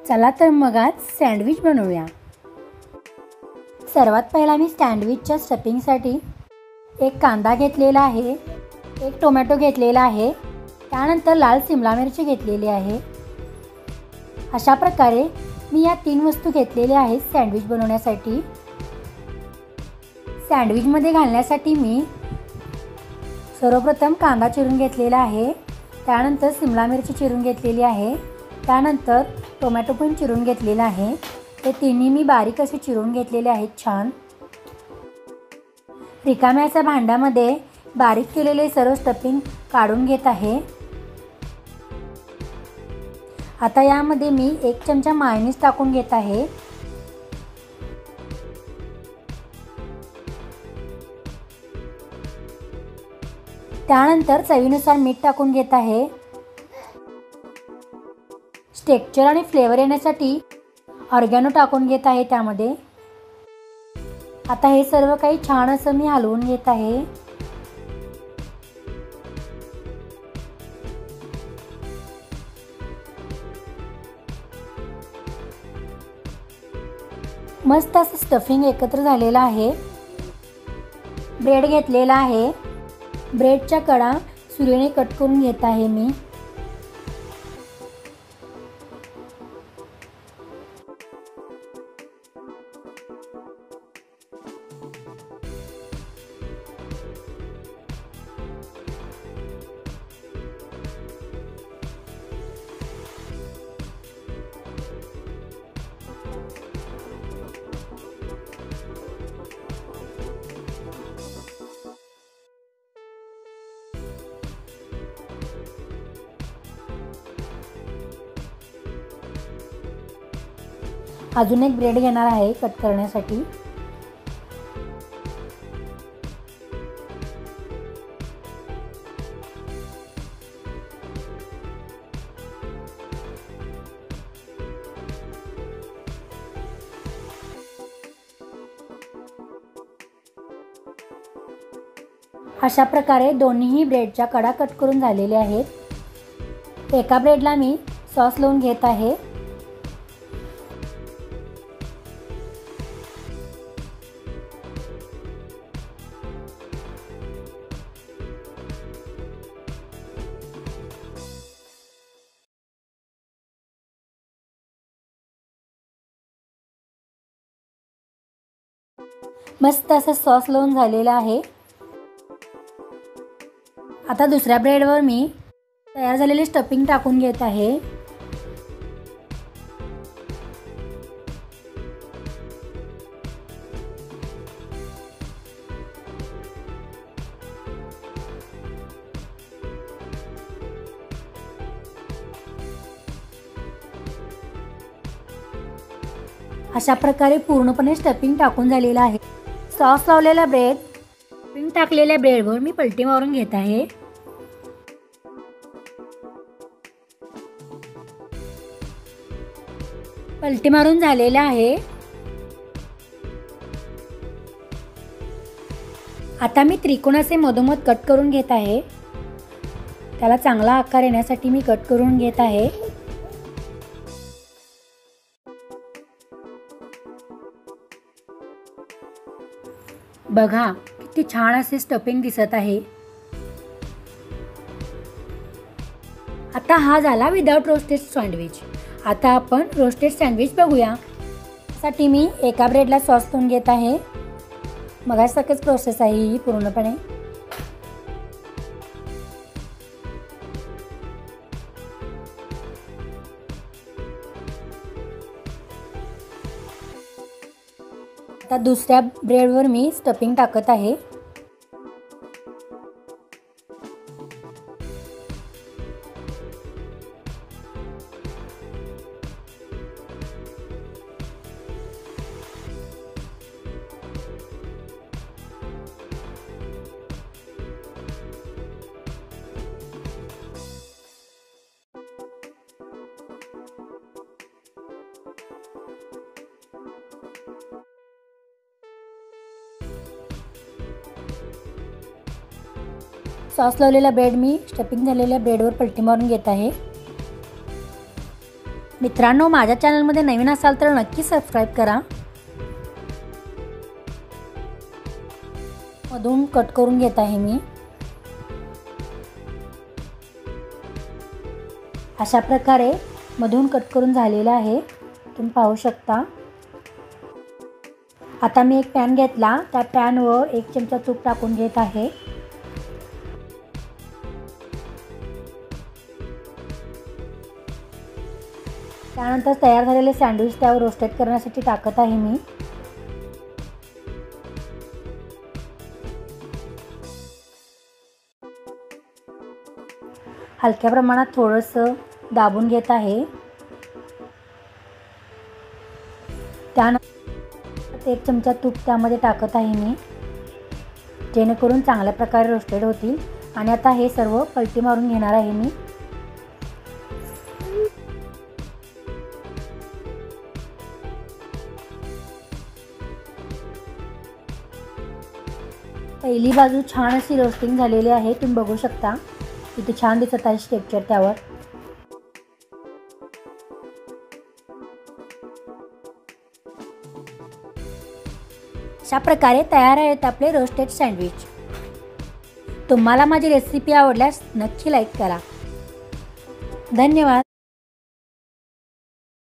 चला तर मग आज सँडविच बनवूया। सर्वात पहिला मी सँडविचच्या स्टफिंगसाठी एक कांदा घेतलेला आहे, एक टोमॅटो घेतलेला आहे, त्यानंतर लाल सिमला मिरची घेतलेली आहे। अशा प्रकारे मी या 3 वस्तू घेतलेल्या आहेत सँडविच बनवण्यासाठी। सँडविचमध्ये घालण्यासाठी मी सर्वप्रथम कांदा चिरून घेतलेला आहे, त्यानंतर सिमला मिरची चिरून घेतलेली आहे, त्यानंतर टोमॅटो पण चिरून घेतलेला आहे। ते तिन्ही मी बारीक असे चिरून घेतलेले आहेत छान। रिकाम्याच्या भांड्यामध्ये बारीक केलेले सर्व स्टफिंग काढून घेत आहे। आता यामध्ये मी 1 चमचा मायोनीज टाकून घेत आहे। त्यानंतर चवीनुसार मीठ टाकून घेत आहे। टेक्स्चर आणि फ्लेवर येण्यासाठी ऑर्गॅनो टाकून घेत आहे त्यामध्ये। आता हे सर्व काही छान असं मी हलवून घेत आहे। मस्त असं स्टफिंग एकत्र झालेलं आहे। ब्रेड घेतलेला आहे, ब्रेडच्या कडा सुरीने कट करून घेत आहे मी। अजून एक ब्रेड घेणार आहे कट करण्यासाठी। अशा प्रकारे दोन्ही ब्रेडच्या कडा कट करून झालेल्या आहेत। एका ब्रेडला मी सॉस लावून घेत आहे। मस्त असं सॉस लावून झालेला आहे। आता दुसऱ्या ब्रेडवर मी तयार झालेले स्टफिंग टाकून घेत आहे। अशा प्रकारे पूर्णपणे स्टफिंग टाकून झालेलं आहे। सॉस लावलेला ब्रेड स्टफिंग टाकलेल्या ब्रेडवर मी पलटी मारून घेत आहे। पलटी मारून झालेला आहे। आता मी त्रिकोणाचे मधोमध कट करून घेत आहे। त्याला चांगला आकार येण्यासाठी मी कट करून घेत आहे। बघा किती छान असे स्टफिंग दिसत आहे। आता हा झाला विदाउट रोस्टेड सँडविच। आता आपण रोस्टेड सँडविच बघूया। त्यासाठी मी एका ब्रेडला सॉस लावून घेत आहे। मगासारखीच प्रोसेस आहे ही पूर्णपणे। आता दुसऱ्या ब्रेडवर मी स्टफिंग टाकत आहे। सॉस लावलेला ब्रेड मी स्टफिंग झालेल्या ब्रेडवर पलटी मारून घेत आहे। मित्रांनो, माझ्या चॅनलमध्ये नवीन असाल तर नक्की सबस्क्राईब करा। मधून कट करून घेत आहे मी। अशा प्रकारे मधून कट करून झालेला आहे, तुम्ही पाहू शकता। आता मी एक पॅन घेतला, त्या पॅनवर 1 चमचा तूप टाकून घेत आहे। त्यानंतर तयार झालेले सँडविच त्यावर रोस्टेड करण्यासाठी टाकत आहे मी। हलक्या प्रमाणात थोडंसं दाबून घेत आहे। त्यानंतर 1 चमचा तूप त्यामध्ये टाकत आहे मी, जेणेकरून चांगल्या प्रकारे रोस्टेड होतील। आणि आता हे सर्व पलटी मारून घेणार आहे मी। पहिली बाजू छान अशी रोस्टिंग झालेली आहे, तुम्ही बघू शकता किती छान दिसत आहे स्ट्रक्चर त्यावर। अशा प्रकारे तयार आहेत आपले रोस्टेड सँडविच। तुम्हाला माझी रेसिपी आवडल्यास नक्की लाईक करा। धन्यवाद।